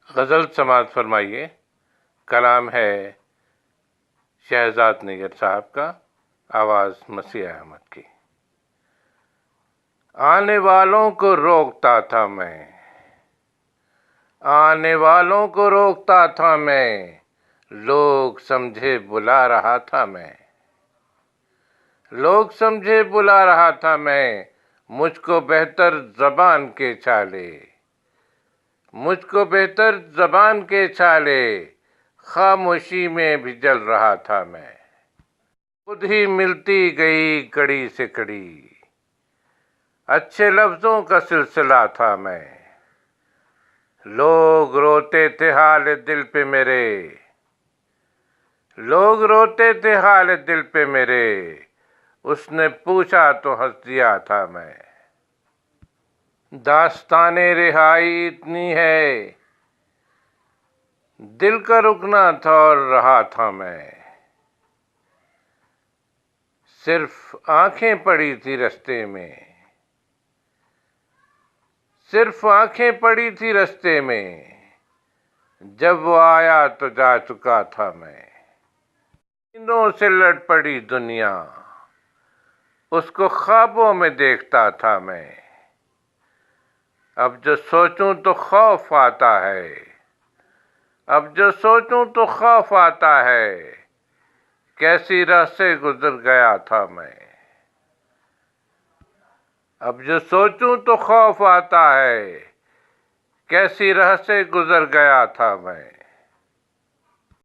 غزل سماعت فرمائیے۔ کلام ہے شہزاد نگر صاحب کا، آواز مسیح احمد کی۔ آنے والوں کو روکتا تھا میں، آنے والوں کو روکتا تھا میں، لوگ سمجھے بلا رہا تھا میں، لوگ سمجھے بلا رہا تھا میں، مجھ کو بہتر زبان کے چھالے، مجھ کو بہتر زبان کے چھالے، خاموشی میں بھی جل رہا تھا میں، خود ہی ملتی گئی کڑی سے کڑی، اچھے لفظوں کا سلسلہ تھا میں، لوگ روتے تھے حال دل پہ میرے، لوگ روتے تھے حال دل پہ میرے، اس نے پوچھا تو ہنس دیا تھا میں، داستان رہائی اتنی ہے، دل کا رکنا تھا اور رہا تھا میں، صرف آنکھیں پڑی تھی رستے میں، صرف آنکھیں پڑی تھی رستے میں، جب وہ آیا تو جا چکا تھا میں، نیندوں سے لڑ پڑی دنیا، اس کو خوابوں میں دیکھتا تھا میں، اب جو سوچوں تو خوف آتا ہے، اب جو سوچوں تو خوف آتا ہے، کیسی راہ سے گزر گیا تھا میں، اب جو سوچوں تو خوف آتا ہے، کیسی راہ سے گزر گیا تھا میں۔